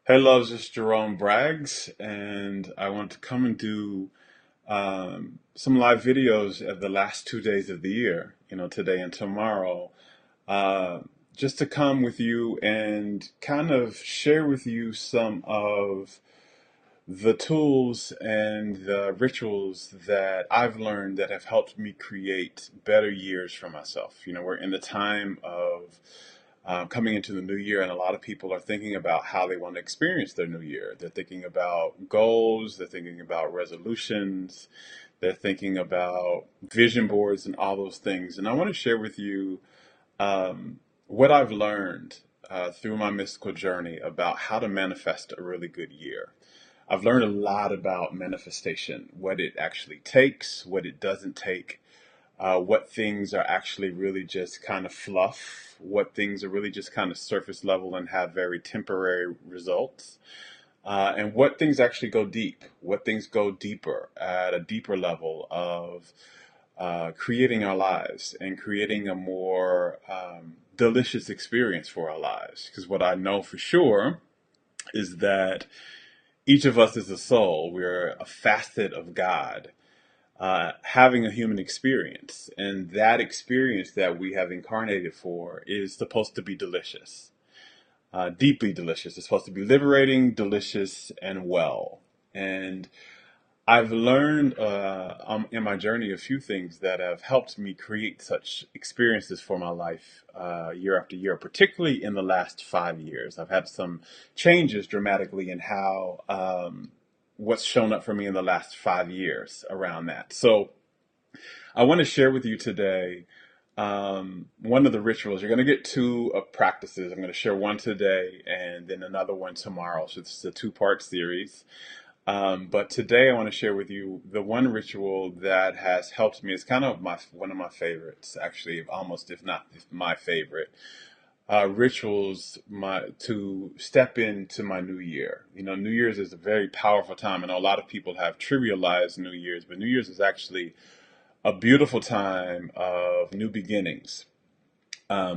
Hey loves, it's Jerome Braggs, and I want to come and do some live videos of the last 2 days of the year, today and tomorrow, uh, just to come with you and kind of share with you some of the tools and the rituals that I've learned that have helped me create better years for myself. We're in the time of coming into the new year, and a lot of people are thinking about how they want to experience their new year. They're thinking about goals, they're thinking about resolutions, they're thinking about vision boards, and all those things. And I want to share with you what I've learned through my mystical journey about how to manifest a really good year. I've learned a lot about manifestation, what it actually takes, what it doesn't take, what things are actually really just kind of fluff, what things are really just kind of surface level and have very temporary results, and what things actually go deep, what things go deeper at a deeper level of creating our lives and creating a more delicious experience for our lives. Because what I know for sure is that each of us is a soul. We're a facet of God, having a human experience. And that experience that we have incarnated for is supposed to be delicious, deeply delicious. It's supposed to be liberating, delicious, and well. And I've learned in my journey a few things that have helped me create such experiences for my life year after year, particularly in the last 5 years. I've had some changes dramatically in how what's shown up for me in the last 5 years around that. So I want to share with you today one of the rituals. You're going to get two practices. I'm going to share one today and then another one tomorrow. So this is a two-part series. But today I want to share with you the one ritual that has helped me. It's kind of one of my favorites, actually, almost if not my favorite rituals to step into my new year. New Year's is a very powerful time. I know a lot of people have trivialized New Year's, but New Year's is actually a beautiful time of new beginnings,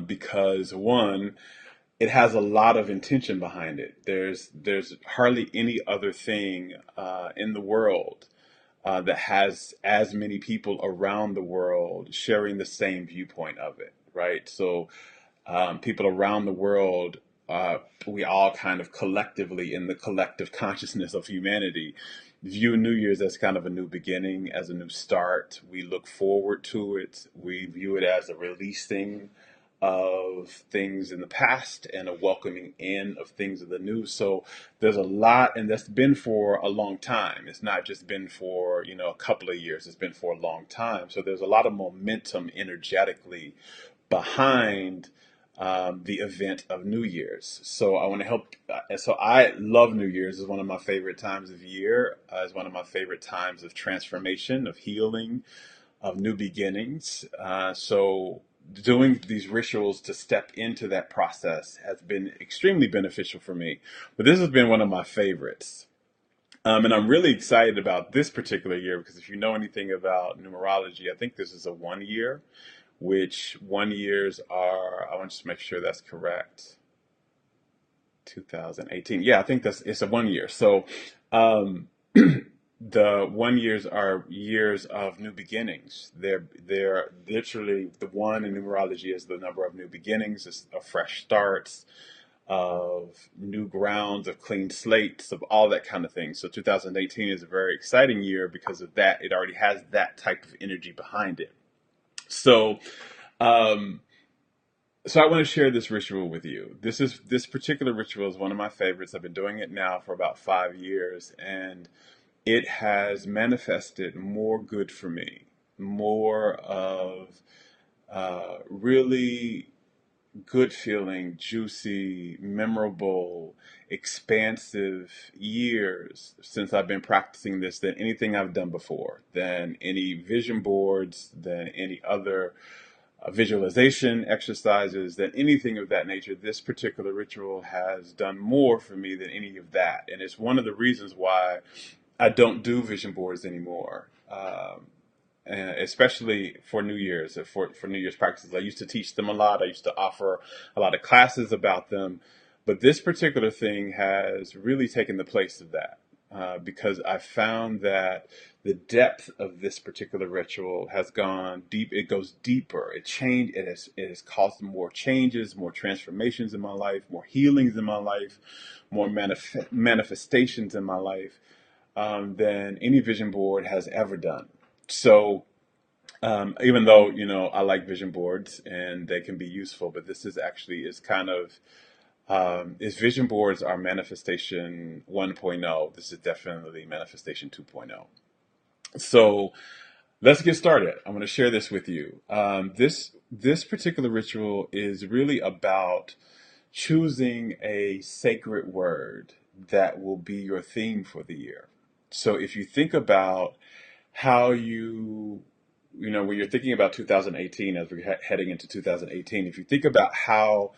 because one, it has a lot of intention behind it. There's hardly any other thing in the world that has as many people around the world sharing the same viewpoint of it, right? So people around the world, we all kind of collectively, in the collective consciousness of humanity, view New Year's as kind of a new beginning, as a new start. We look forward to it. We view it as a releasing of things in the past and a welcoming in of things of the new. So there's a lot, and that's been for a long time. It's not just been for, a couple of years. It's been for a long time. So there's a lot of momentum energetically behind the event of New Year's. So I want to help. So I love New Year's. It's one of my favorite times of year. It's one of my favorite times of transformation, of healing, of new beginnings. So doing these rituals to step into that process has been extremely beneficial for me. But this has been one of my favorites. And I'm really excited about this particular year because if you know anything about numerology, I think this is a 1 year, which 1 years are, I want to just make sure that's correct. 2018. Yeah, I think it's a 1 year. So the 1 years are years of new beginnings. They're literally, the one in numerology is the number of new beginnings, it's of fresh starts, of new grounds, of clean slates, of all that kind of thing. So 2018 is a very exciting year because of that. It already has that type of energy behind it. So, um, so I want to share this ritual with you. This particular ritual is one of my favorites. I've been doing it now for about 5 years, and it has manifested more good for me, more of really good feeling, juicy, memorable, expansive years since I've been practicing this than anything I've done before, than any vision boards, than any other visualization exercises, than anything of that nature. This particular ritual has done more for me than any of that. And it's one of the reasons why I don't do vision boards anymore. And especially for New Year's, for New Year's practices. I used to teach them a lot. I used to offer a lot of classes about them. But this particular thing has really taken the place of that, because I found that the depth of this particular ritual has gone deep. It goes deeper. It has caused more changes, more transformations in my life, more healings in my life, more manifestations in my life, than any vision board has ever done. So, even though, I like vision boards and they can be useful, but this is actually is kind of, is vision boards are manifestation 1.0. This is definitely manifestation 2.0. So let's get started. I'm going to share this with you. This particular ritual is really about choosing a sacred word that will be your theme for the year. So if you think about how when you're thinking about 2018, as we're heading into 2018, if you think about how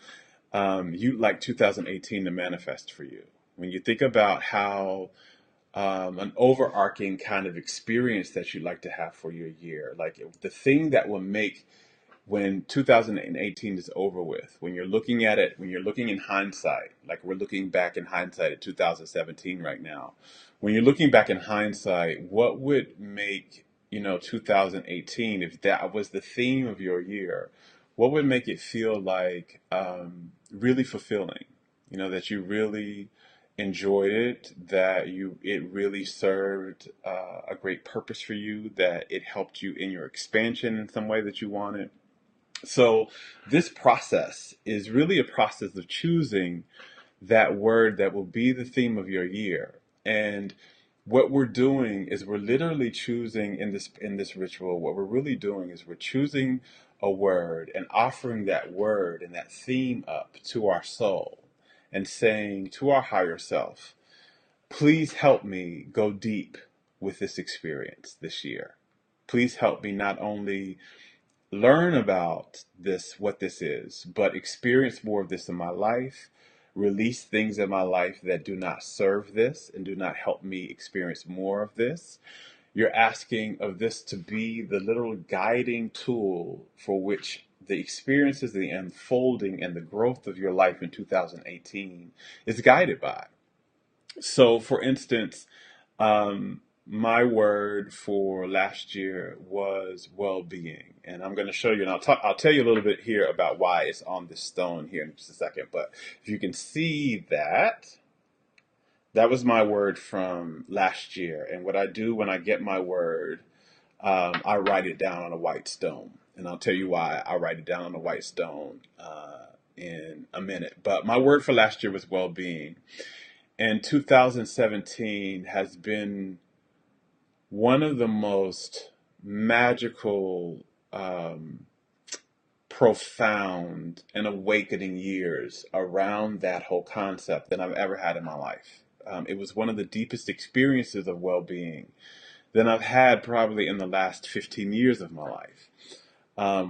you'd like 2018 to manifest for you, when you think about how an overarching kind of experience that you'd like to have for your year, like the thing that will make when 2018 is over with, when you're looking at it, when you're looking in hindsight, like we're looking back in hindsight at 2017 right now, when you're looking back in hindsight, what would make, 2018, if that was the theme of your year, what would make it feel like really fulfilling? That you really enjoyed it, that it really served a great purpose for you, that it helped you in your expansion in some way that you wanted. So this process is really a process of choosing that word that will be the theme of your year. And what we're doing is we're literally choosing in this ritual, what we're really doing is we're choosing a word and offering that word and that theme up to our soul and saying to our higher self, please help me go deep with this experience this year. Please help me not only learn about this, what this is, but experience more of this in my life, release things in my life that do not serve this and do not help me experience more of this. You're asking of this to be the literal guiding tool for which the experiences, the unfolding, and the growth of your life in 2018 is guided by. So, for instance, my word for last year was well-being, and I'm going to show you, and I'll tell you a little bit here about why it's on this stone here in just a second. But if you can see that, that was my word from last year. And what I do when I get my word, I write it down on a white stone, and I'll tell you why I write it down on a white stone in a minute. But my word for last year was well-being. And 2017 has been one of the most magical, profound, and awakening years around that whole concept that I've ever had in my life. It was one of the deepest experiences of well-being that I've had probably in the last 15 years of my life.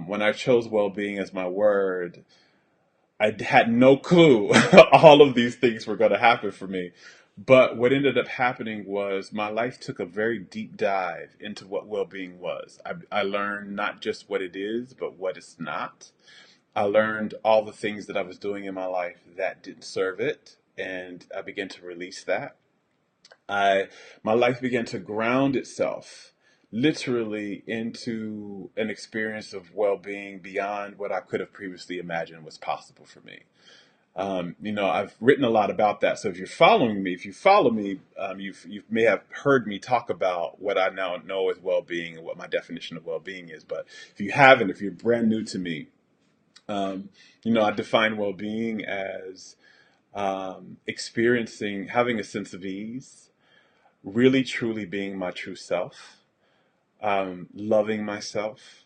When I chose well-being as my word, I had no clue all of these things were going to happen for me. But what ended up happening was my life took a very deep dive into what well-being was. I learned not just what it is, but what it's not. I learned all the things that I was doing in my life that didn't serve it, and I began to release that. My life began to ground itself literally into an experience of well-being beyond what I could have previously imagined was possible for me. I've written a lot about that. So if you're following me, if you follow me, you may have heard me talk about what I now know as well-being and what my definition of well-being is. But if you haven't, if you're brand new to me, I define well-being as experiencing, having a sense of ease, really truly being my true self, loving myself,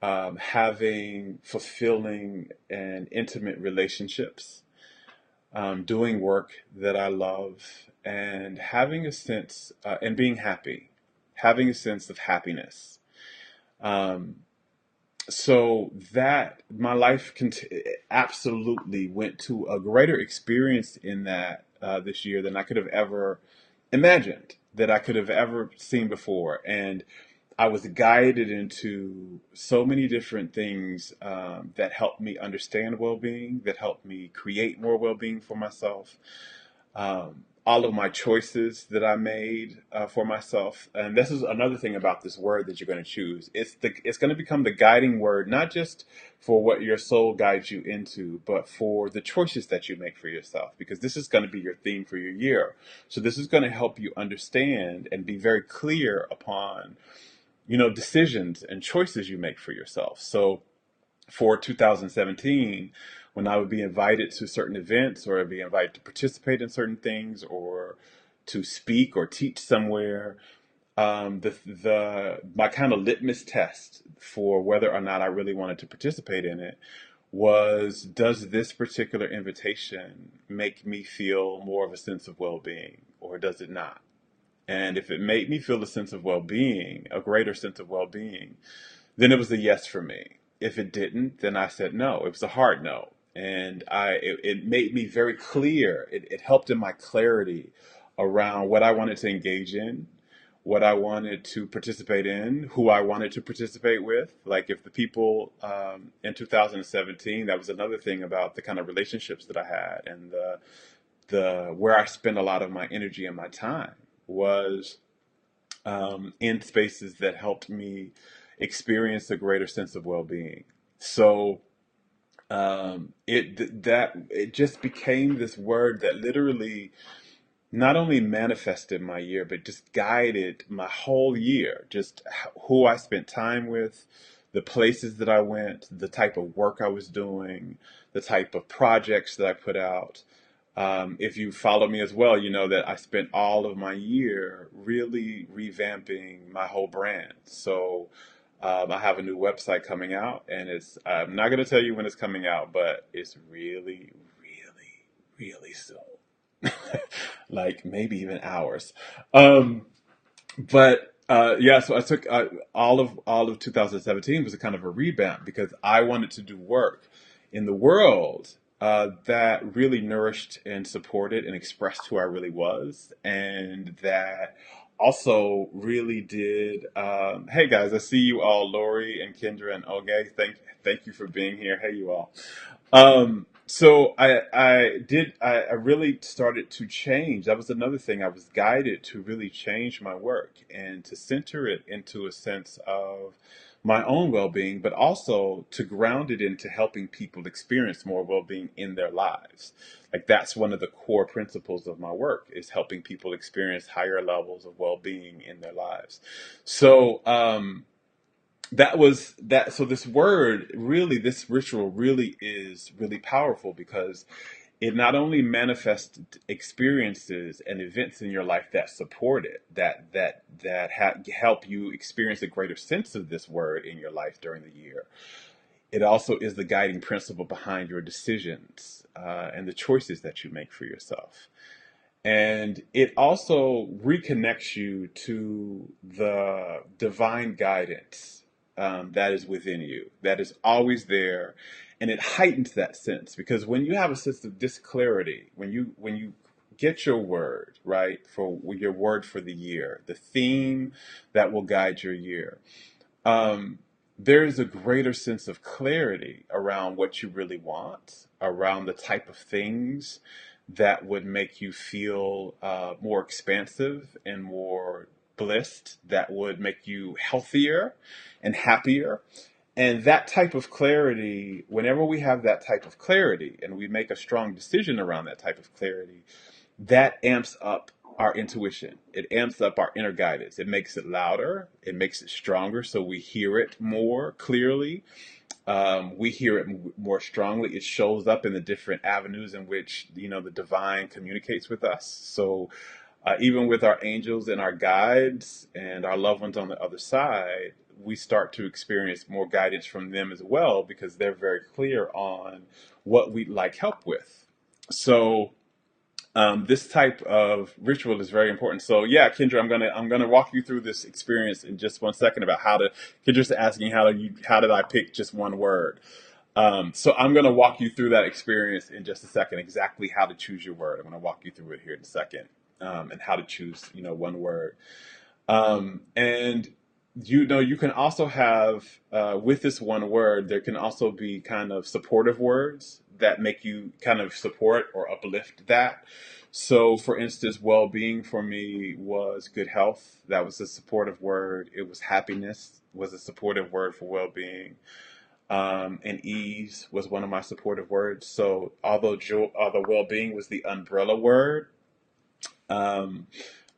having fulfilling and intimate relationships, doing work that I love, and having a sense, and being happy, having a sense of happiness. Um, so that my life absolutely went to a greater experience in that this year than I could have ever imagined, that I could have ever seen before. And I was guided into so many different things that helped me understand well-being, that helped me create more well-being for myself. All of my choices that I made for myself, and this is another thing about this word that you're going to choose. It's going to become the guiding word, not just for what your soul guides you into, but for the choices that you make for yourself. Because this is going to be your theme for your year. So this is going to help you understand and be very clear upon decisions and choices you make for yourself. So for 2017, when I would be invited to certain events or I'd be invited to participate in certain things or to speak or teach somewhere, the my kind of litmus test for whether or not I really wanted to participate in it was, does this particular invitation make me feel more of a sense of well-being, or does it not? And if it made me feel a sense of well-being, a greater sense of well-being, then it was a yes for me. If it didn't, then I said no. It was a hard no. And it made me very clear. It helped in my clarity around what I wanted to engage in, what I wanted to participate in, who I wanted to participate with. Like if the people in 2017, that was another thing about the kind of relationships that I had and the where I spent a lot of my energy and my time was in spaces that helped me experience a greater sense of well-being. So it just became this word that literally not only manifested my year, but just guided my whole year. Just who I spent time with, the places that I went, the type of work I was doing, the type of projects that I put out. If you follow me as well, you know that I spent all of my year really revamping my whole brand. So I have a new website coming out, and I'm not going to tell you when it's coming out, but it's really, really, really soon. Like maybe even hours. Um, but yeah, so I took all of 2017 was a kind of a revamp because I wanted to do work in the world that really nourished and supported and expressed who I really was, and that also really did. Hey guys, I see you all, Lori and Kendra and Oge. Thank you for being here. Hey you all. So I really started to change. That was another thing. I was guided to really change my work and to center it into a sense of my own well-being, but also to ground it into helping people experience more well-being in their lives. Like that's one of the core principles of my work is helping people experience higher levels of well-being in their lives. So, that was that so this word really, this ritual really is really powerful because it not only manifests experiences and events in your life that support it, help you experience a greater sense of this word in your life during the year. It also is the guiding principle behind your decisions and the choices that you make for yourself. And it also reconnects you to the divine guidance that is within you, that is always there, and it heightens that sense because when you have a sense of this clarity, when you get your word right for your word for the year, the theme that will guide your year, um, there's a greater sense of clarity around what you really want, around the type of things that would make you feel more expansive and more blissed, that would make you healthier and happier. And that type of clarity, whenever we have that type of clarity and we make a strong decision around that type of clarity, that amps up our intuition. It amps up our inner guidance. It makes it louder. It makes it stronger so we hear it more clearly. We hear it more strongly. It shows up in the different avenues in which the divine communicates with us. So even with our angels and our guides and our loved ones on the other side, we start to experience more guidance from them as well because they're very clear on what we'd like help with. So this type of ritual is very important. So yeah, Kendra, I'm gonna walk you through this experience in just 1 second about how to. Kendra's asking how did I pick just one word. So I'm gonna walk you through that experience in just a second, exactly how to choose your word. I'm gonna walk you through it here in a second, and how to choose one word. And You can also have, with this one word, there can also be kind of supportive words that make you kind of support or uplift that. So, for instance, well being for me was good health. That was a supportive word. It was happiness, was a supportive word for well being. And ease was one of my supportive words. So, although well being was the umbrella word, um,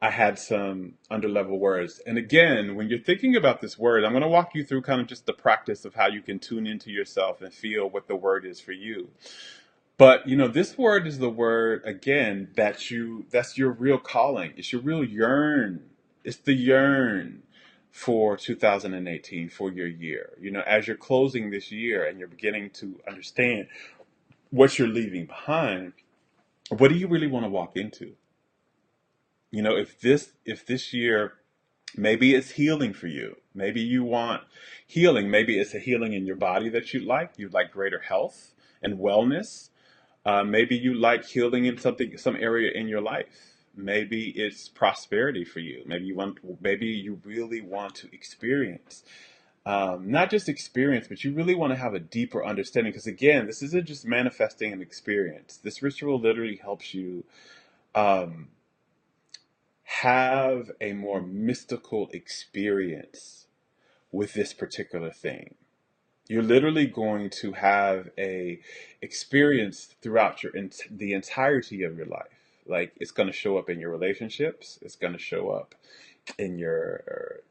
I had some underlevel words. And again, when you're thinking about this word, I'm going to walk you through kind of just the practice of how you can tune into yourself and feel what the word is for you. But this word is the word again that's your real calling. It's your real yearn. It's the yearn for 2018, for your year. As you're closing this year and you're beginning to understand what you're leaving behind, what do you really want to walk into? If this year, maybe it's healing for you. Maybe you want healing. Maybe it's a healing in your body that you'd like. You'd like greater health and wellness. Maybe you like healing in some area in your life. Maybe it's prosperity for you. Maybe you really want to experience, not just experience, but you really want to have a deeper understanding. Because again, this isn't just manifesting an experience. This ritual literally helps you um, have a more mystical experience with this particular thing. You're literally going to have a experience throughout the entirety of your life. Like it's going to show up in your relationships. It's going to show up in your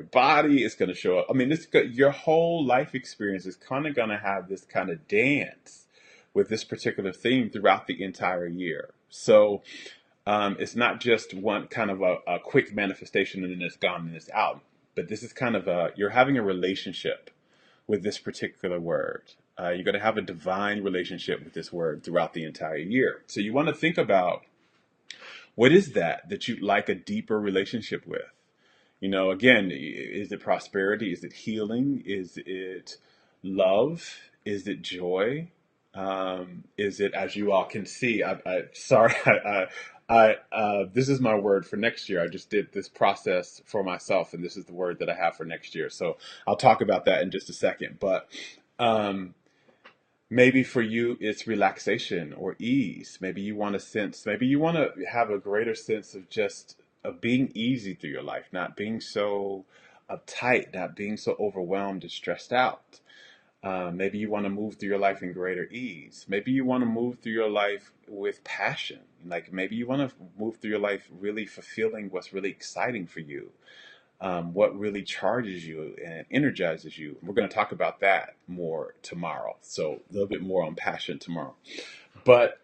body. It's going to show up. I mean, your whole life experience is kind of going to have this kind of dance with this particular theme throughout the entire year. So it's not just one kind of a quick manifestation and then it's gone and it's out. But this is kind of you're having a relationship with this particular word. You're going to have a divine relationship with this word throughout the entire year. So you want to think about what is that you'd like a deeper relationship with? Again, is it prosperity? Is it healing? Is it love? Is it joy? Is it, as you all can see, sorry, this is my word for next year. I just did this process for myself, and this is the word that I have for next year. So I'll talk about that in just a second. But um, maybe for you, it's relaxation or ease. Maybe you want to have a greater sense of being easy through your life, not being so uptight, not being so overwhelmed and stressed out. Maybe you want to move through your life in greater ease. Maybe you want to move through your life with passion. Like maybe you want to move through your life really fulfilling what's really exciting for you, what really charges you and energizes you. We're going to talk about that more tomorrow. So a little bit more on passion tomorrow. But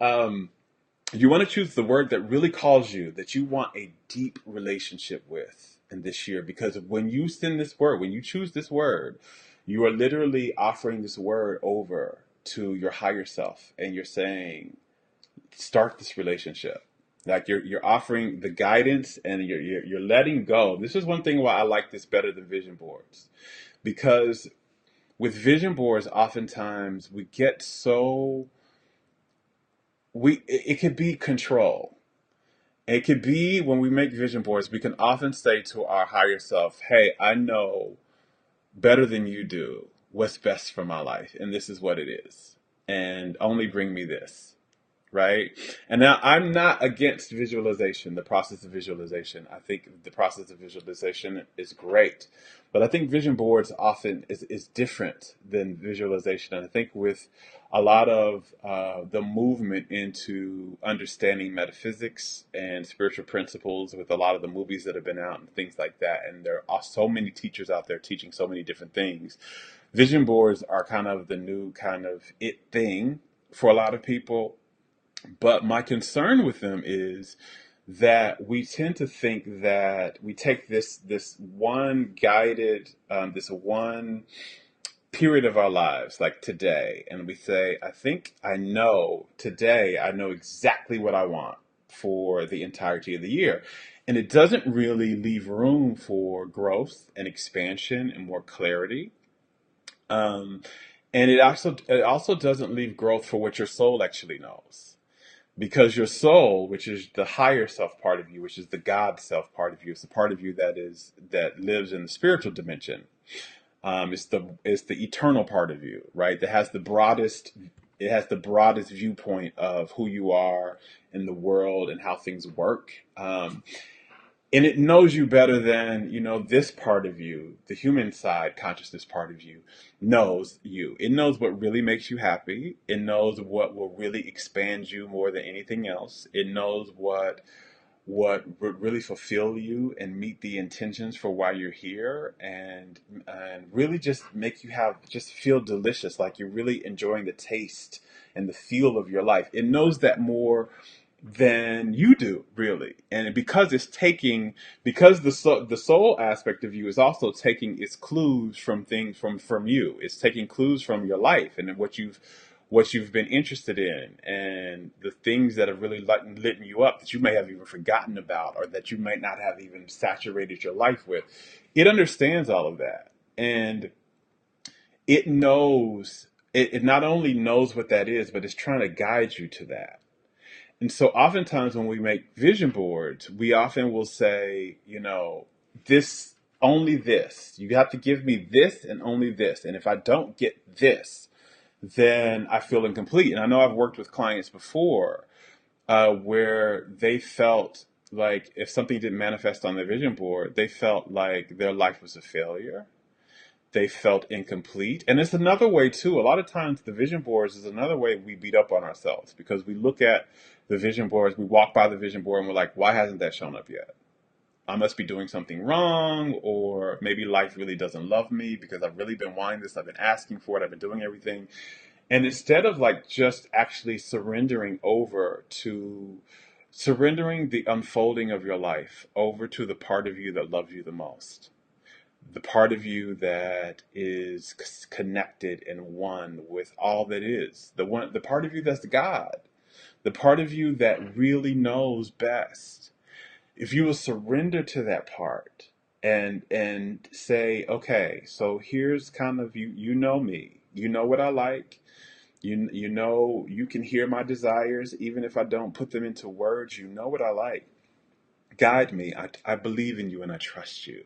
you want to choose the word that really calls you, that you want a deep relationship with in this year. Because when you when you choose this word, you are literally offering this word over to your higher self. And you're saying, start this relationship. Like you're offering the guidance and you're letting go. This is one thing why I like this better than vision boards. Because with vision boards, oftentimes we get so it could be control. It could be when we make vision boards, we can often say to our higher self, hey, I know better than you do what's best for my life, and this is what it is. And only bring me this. Right? And now I'm not against visualization, the process of visualization. I think the process of visualization is great. But I think vision boards often is different than visualization. And I think with a lot of the movement into understanding metaphysics and spiritual principles, with a lot of the movies that have been out and things like that, and there are so many teachers out there teaching so many different things, vision boards are kind of the new kind of it thing for a lot of people. But my concern with them is that we tend to think that we take this one guided, this one period of our lives, like today, and we say, I think I know today, I know exactly what I want for the entirety of the year. And it doesn't really leave room for growth and expansion and more clarity. Um, and it also doesn't leave growth for what your soul actually knows. because your soul, which is the higher self part of you, which is the God self part of you, it's the part of you that lives in the spiritual dimension. It's the eternal part of you, right? That has the broadest it has the broadest viewpoint of who you are in the world and how things work. And it knows you better than, this part of you, the human side consciousness part of you, knows you. It knows what really makes you happy. It knows what will really expand you more than anything else. It knows what would really fulfill you and meet the intentions for why you're here, and really just make you just feel delicious, like you're really enjoying the taste and the feel of your life. It knows that more than you do, really. And because the soul aspect of you is also taking its clues from things from you. It's taking clues from your life and what you've been interested in, and the things that have really lit you up that you may have even forgotten about, or that you might not have even saturated your life with. It understands all of that, and it not only knows what that is, but it's trying to guide you to that. And so oftentimes when we make vision boards, we often will say, this, only this. You have to give me this and only this. And if I don't get this, then I feel incomplete. And I know I've worked with clients before, where they felt like if something didn't manifest on their vision board, they felt like their life was a failure. They felt incomplete. And it's another way too. A lot of times the vision boards is another way we beat up on ourselves, because we look at the vision boards, we walk by the vision board and we're like, why hasn't that shown up yet? I must be doing something wrong, or maybe life really doesn't love me because I've really been wanting this. I've been asking for it. I've been doing everything. And instead of like just actually surrendering the unfolding of your life over to the part of you that loves you the most, the part of you that is connected and one with all that is, the part of you that's God, the part of you that really knows best. If you will surrender to that part and say, okay, so here's kind of you know me, you know what I like, you know you can hear my desires even if I don't put them into words. You know what I like. Guide me. I believe in you and I trust you.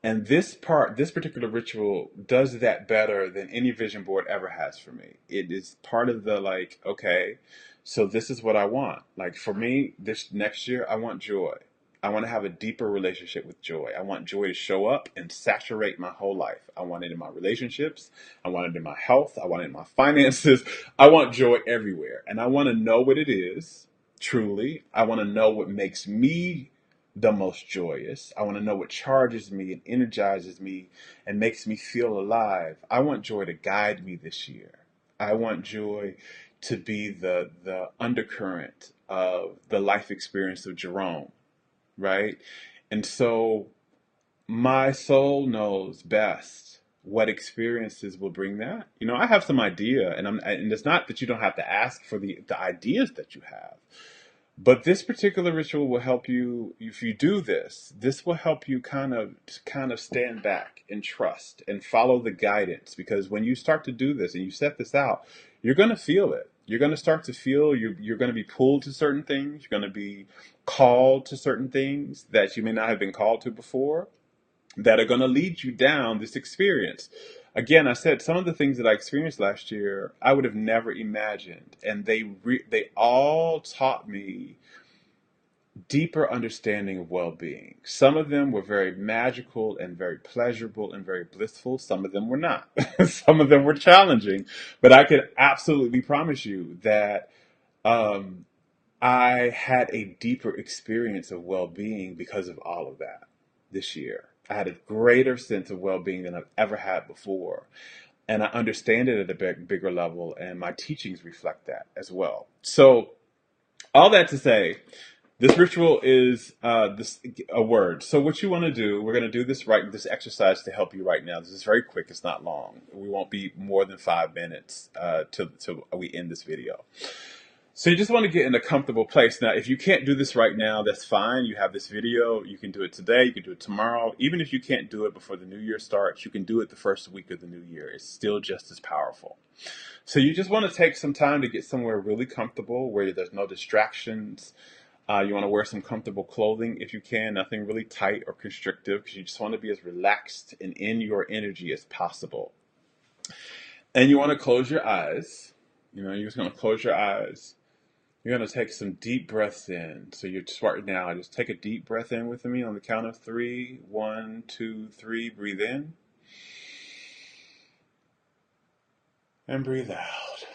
And this particular ritual does that better than any vision board ever has for me. It is part of the like, okay, so this is what I want. Like for me, this next year, I want joy. I want to have a deeper relationship with joy. I want joy to show up and saturate my whole life. I want it in my relationships. I want it in my health. I want it in my finances. I want joy everywhere. And I want to know what it is, truly. I want to know what makes me the most joyous. I want to know what charges me and energizes me and makes me feel alive. I want joy to guide me this year. I want joy to be the undercurrent of the life experience of Jerome, right? And so my soul knows best what experiences will bring that. I have some idea, and it's not that you don't have to ask for the ideas that you have. But this particular ritual will help you. If you do this will help you kind of stand back and trust and follow the guidance. Because when you start to do this and you set this out, you're going to feel it. You're going to start to feel you're going to be pulled to certain things. You're going to be called to certain things that you may not have been called to before, that are going to lead you down this experience. Again, I said some of the things that I experienced last year, I would have never imagined, and they all taught me deeper understanding of well-being. Some of them were very magical and very pleasurable and very blissful. Some of them were not. Some of them were challenging, but I can absolutely promise you that um, I had a deeper experience of well-being because of all of that this year. I had a greater sense of well-being than I've ever had before. And I understand it at a bigger level, and my teachings reflect that as well. So, all that to say, this ritual is a word. So, what you want to do, we're going to do this exercise to help you right now. This is very quick. It's not long. We won't be more than 5 minutes till we end this video. So you just want to get in a comfortable place. Now, if you can't do this right now, that's fine. You have this video. You can do it today. You can do it tomorrow. Even if you can't do it before the new year starts, you can do it the first week of the new year. It's still just as powerful. So you just want to take some time to get somewhere really comfortable where there's no distractions. You want to wear some comfortable clothing if you can, nothing really tight or constrictive, because you just want to be as relaxed and in your energy as possible. And you want to close your eyes. You're just going to close your eyes. You're going to take some deep breaths in. So you're just right now, just take a deep breath in with me on the count of 3. 1, 2, 3. Breathe in. And breathe out.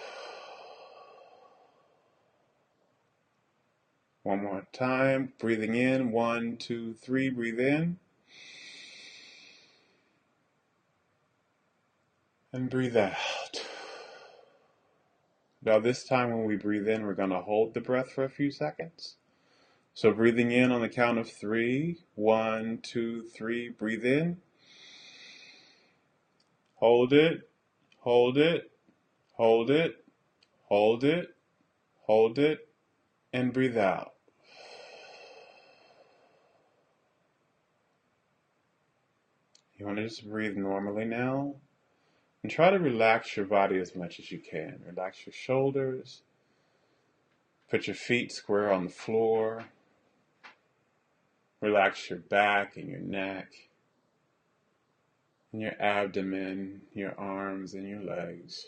One more time. Breathing in. 1, 2, 3. Breathe in. And breathe out. Now this time when we breathe in, we're going to hold the breath for a few seconds. So breathing in on the count of 3. 1, 2, 3. Breathe in. Hold it. Hold it. Hold it. Hold it. Hold it. And breathe out. You want to just breathe normally now. And try to relax your body as much as you can. Relax your shoulders. Put your feet square on the floor. Relax your back and your neck. And your abdomen, your arms and your legs.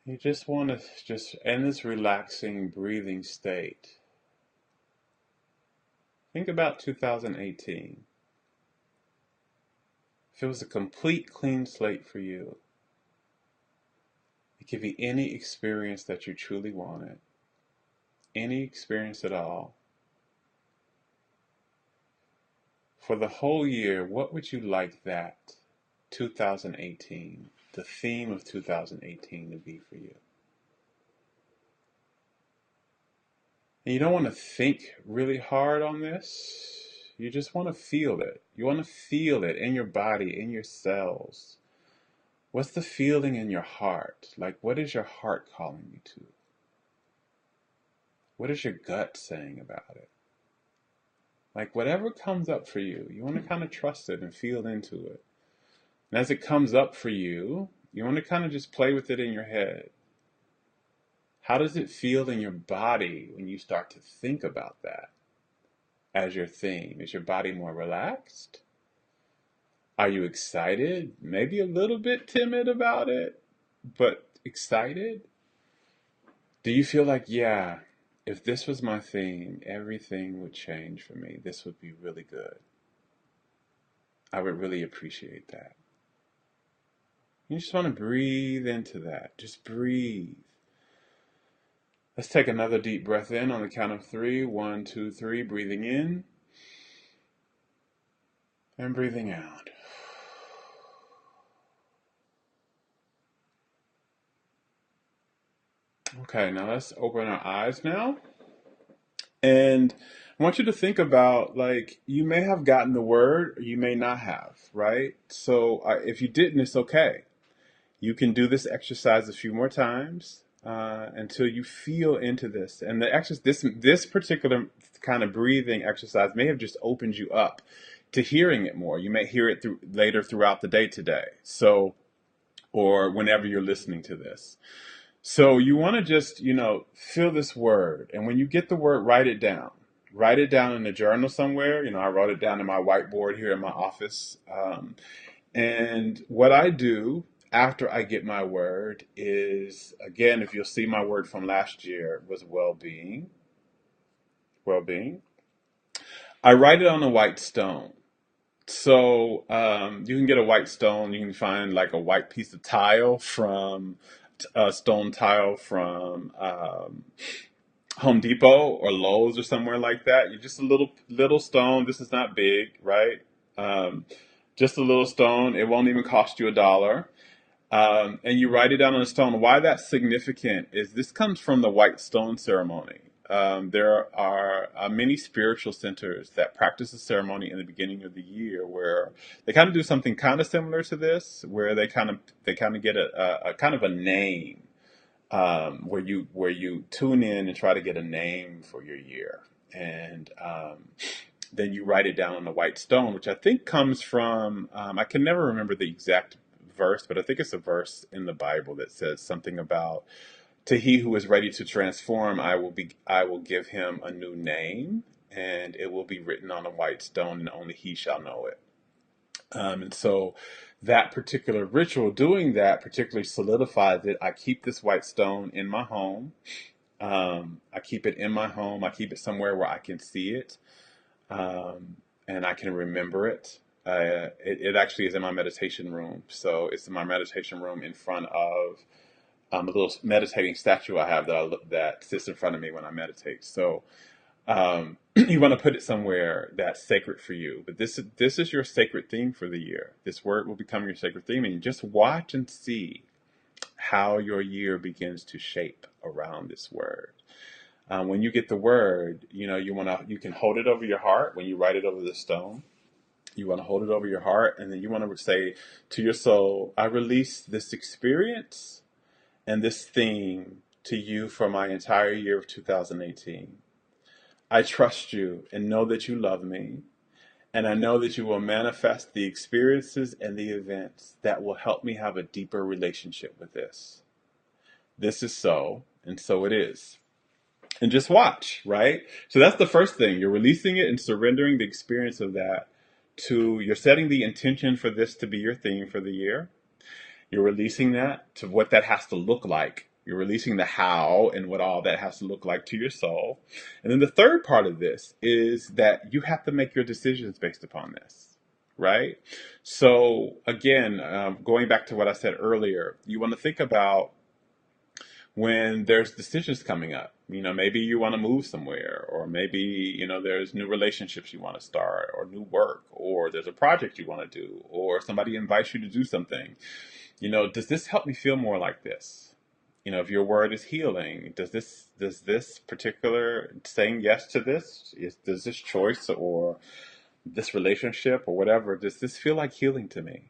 You just want to just in this relaxing breathing state. Think about 2018. If it was a complete clean slate for you, it could be any experience that you truly wanted, any experience at all. For the whole year, what would you like that 2018, the theme of 2018 to be for you? And you don't want to think really hard on this. You just want to feel it. You want to feel it in your body, in your cells. What's the feeling in your heart? Like, what is your heart calling you to? What is your gut saying about it? Like, whatever comes up for you, you want to kind of trust it and feel into it. And as it comes up for you, you want to kind of just play with it in your head. How does it feel in your body when you start to think about that as your theme? Is your body more relaxed? Are you excited? Maybe a little bit timid about it, but excited? Do you feel like, yeah, if this was my theme, everything would change for me. This would be really good. I would really appreciate that. You just want to breathe into that. Just breathe. Let's take another deep breath in on the count of 3. 1, 2, 3. Breathing in. And breathing out. Okay, now let's open our eyes now. And I want you to think about, like, you may have gotten the word, or you may not have, right? So if you didn't, it's okay. You can do this exercise a few more times until you feel into this. And this particular kind of breathing exercise may have just opened you up to hearing it more. You may hear it later throughout the day today. So, or whenever you're listening to this. So you want to just, feel this word. And when you get the word, write it down. Write it down in a journal somewhere. I wrote it down in my whiteboard here in my office. And what I do after I get my word is, again, if you'll see my word from last year, was well-being. Well-being. I write it on a white stone. So you can get a white stone. You can find like a white piece of tile from stone tile from Home Depot or Lowe's or somewhere like that. You just a little stone. This is not big, right? Just a little stone. It won't even cost you $1. And you write it down on a stone. Why that's significant is this comes from the white stone ceremony. There are many spiritual centers that practice a ceremony in the beginning of the year where they kind of do something kind of similar to this, where they kind of get a kind of a name, where you tune in and try to get a name for your year. And then you write it down on a white stone, which I think comes from, I can never remember the exact verse, but I think it's a verse in the Bible that says something about, to he who is ready to transform, I will give him a new name, and it will be written on a white stone, and only he shall know it. And so that particular ritual, doing that particularly solidifies it. I keep this white stone in my home. I keep it in my home. I keep it somewhere where I can see it, and I can remember it. It actually is in my meditation room. So it's in my meditation room in front of a little meditating statue I have that sits in front of me when I meditate. So you want to put it somewhere that's sacred for you. But this is your sacred theme for the year. This word will become your sacred theme, and you just watch and see how your year begins to shape around this word. When you get the word, you can hold it over your heart when you write it over the stone. You want to hold it over your heart, and then you want to say to your soul, I release this experience and this theme to you for my entire year of 2018. I trust you and know that you love me, and I know that you will manifest the experiences and the events that will help me have a deeper relationship with this. This is so, and so it is. And just watch, right? So that's the first thing. You're releasing it and surrendering the experience of that you're setting the intention for this to be your theme for the year. You're releasing that to what that has to look like. You're releasing the how and what all that has to look like to your soul. And then the third part of this is that you have to make your decisions based upon this, right? So again, going back to what I said earlier, you want to think about when there's decisions coming up. Maybe you want to move somewhere, or maybe, there's new relationships you want to start, or new work, or there's a project you want to do, or somebody invites you to do something. Does this help me feel more like this? If your word is healing, does this particular saying yes to this, does this choice or this relationship or whatever, does this feel like healing to me?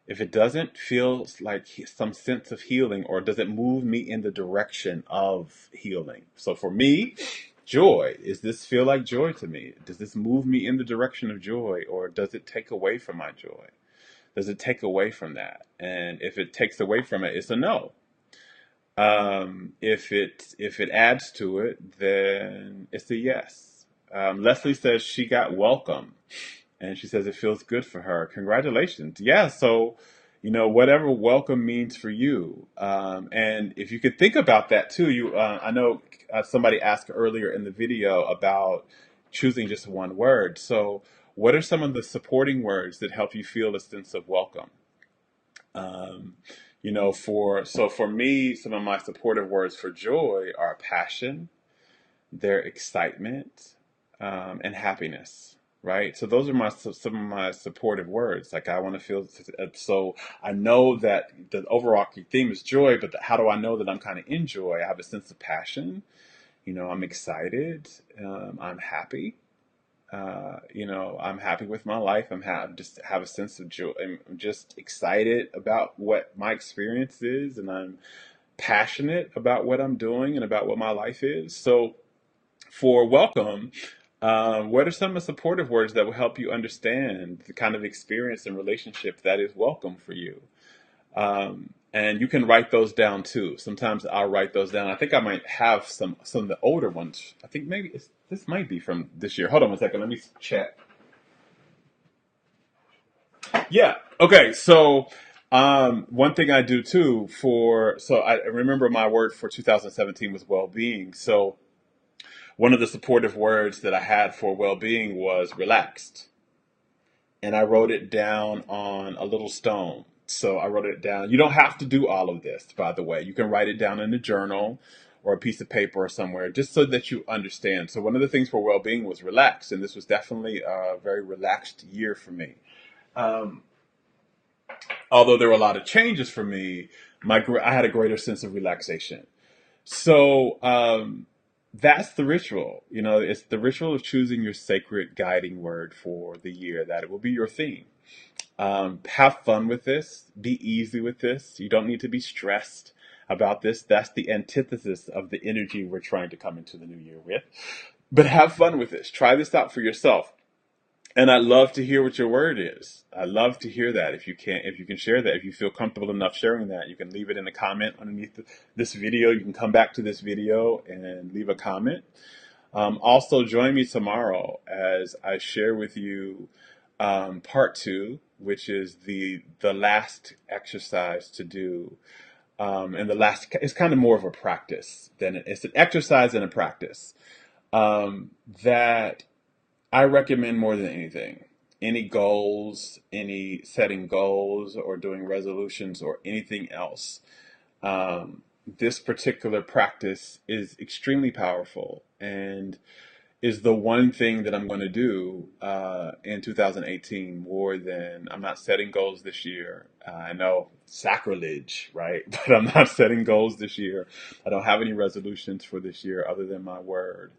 If it doesn't feel like some sense of healing, or does it move me in the direction of healing? So for me, joy, does this feel like joy to me? Does this move me in the direction of joy, or does it take away from my joy? Does it take away from that? And if it takes away from it, it's a no. If it adds to it, then it's a yes. Leslie says she got welcome. And she says it feels good for her. Congratulations. Yeah, so, whatever welcome means for you. And if you could think about that too, I know somebody asked earlier in the video about choosing just one word. So what are some of the supporting words that help you feel a sense of welcome? For me, some of my supportive words for joy are passion, their excitement, and happiness. Right. So those are some of my supportive words. Like, I want to feel, so I know that the overarching theme is joy, but how do I know that I'm kind of in joy? I have a sense of passion. I'm excited. I'm happy. I'm happy with my life. Just have a sense of joy. I'm just excited about what my experience is, and I'm passionate about what I'm doing and about what my life is. So for welcome, what are some of the supportive words that will help you understand the kind of experience and relationship that is welcome for you? And you can write those down too. Sometimes I'll write those down. I think I might have some of the older ones. I think maybe this might be from this year. Hold on one second. Let me check. Yeah. Okay. So one thing I do too so I remember my word for 2017 was well-being. So one of the supportive words that I had for well-being was relaxed. And I wrote it down on a little stone. So I wrote it down. You don't have to do all of this, by the way. You can write it down in a journal or a piece of paper or somewhere, just so that you understand. So one of the things for well-being was relax. And this was definitely a very relaxed year for me. Although there were a lot of changes for me, I had a greater sense of relaxation. So that's the ritual. It's the ritual of choosing your sacred guiding word for the year, that it will be your theme. Have fun with this. Be easy with this. You don't need to be stressed about this. That's the antithesis of the energy we're trying to come into the new year with. But have fun with this. Try this out for yourself. And I'd love to hear what your word is. I love to hear that. If you can share that, if you feel comfortable enough sharing that, you can leave it in a comment underneath this video. You can come back to this video and leave a comment. Also, join me tomorrow as I share with you part two, which is the last exercise to do. And the last is kind of more of a practice than it's an exercise and a practice that I recommend more than anything. Any goals, any setting goals or doing resolutions or anything else. This particular practice is extremely powerful and is the one thing that I'm going to do in 2018 more than I'm not setting goals this year. I know sacrilege, right? But I'm not setting goals this year. I don't have any resolutions for this year other than my word.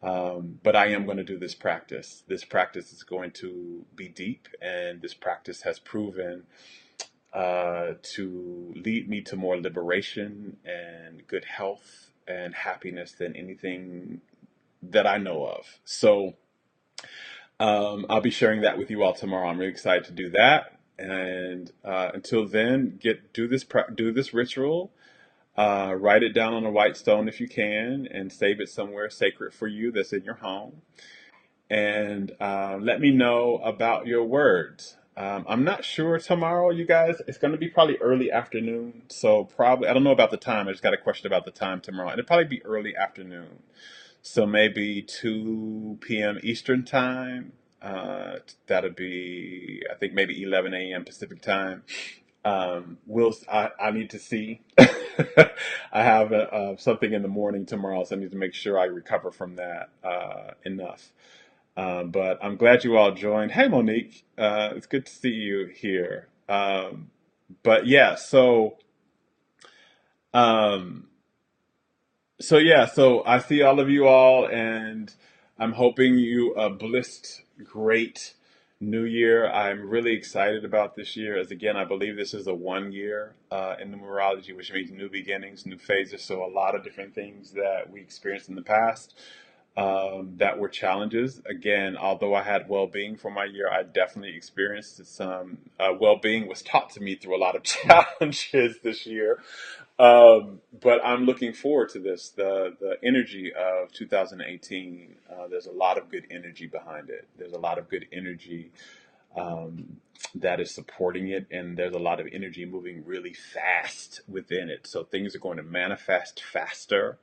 But I am going to do this practice. This practice is going to be deep, and this practice has proven to lead me to more liberation and good health and happiness than anything that I know of. So I'll be sharing that with you all tomorrow. I'm really excited to do that. And until then, do this ritual. Write it down on a white stone if you can, and save it somewhere sacred for you that's in your home. And let me know about your words. I'm not sure tomorrow, you guys. It's going to be probably early afternoon. So probably, I don't know about the time. I just got a question about the time tomorrow. It'll probably be early afternoon. So maybe 2 p.m. Eastern time. That'll be, I think, maybe 11 a.m. Pacific time. I need to see. I have something in the morning tomorrow, so I need to make sure I recover from that enough. But I'm glad you all joined. Hey, Monique, it's good to see you here. But yeah, um, so I see all of you all, and I'm hoping you a blissed, great new year. I'm really excited about this year, as again, I believe this is a 1 year in numerology, which means new beginnings, new phases. So a lot of different things that we experienced in the past that were challenges. Again, although I had well-being for my year, I definitely experienced some well-being was taught to me through a lot of challenges this year. But I'm looking forward to this. The energy of 2018. There's a lot of good energy behind it. There's a lot of good energy um, that is supporting it, and there's a lot of energy moving really fast within it. So things are going to manifest faster.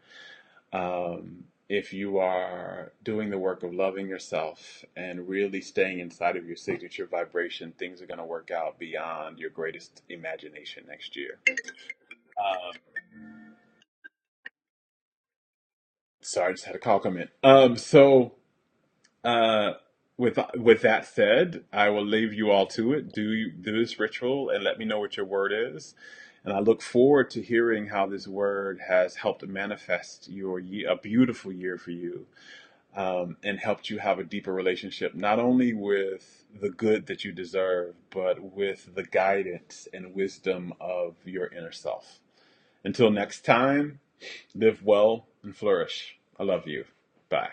If you are doing the work of loving yourself and really staying inside of your signature vibration, things are going to work out beyond your greatest imagination next year. Um, Sorry, I just had a call come in. Uh, with that said, I will leave you all to it. Do this ritual and let me know what your word is. And I look forward to hearing how this word has helped manifest a beautiful year for you, and helped you have a deeper relationship, not only with the good that you deserve, but with the guidance and wisdom of your inner self. Until next time, live well and flourish. I love you. Bye.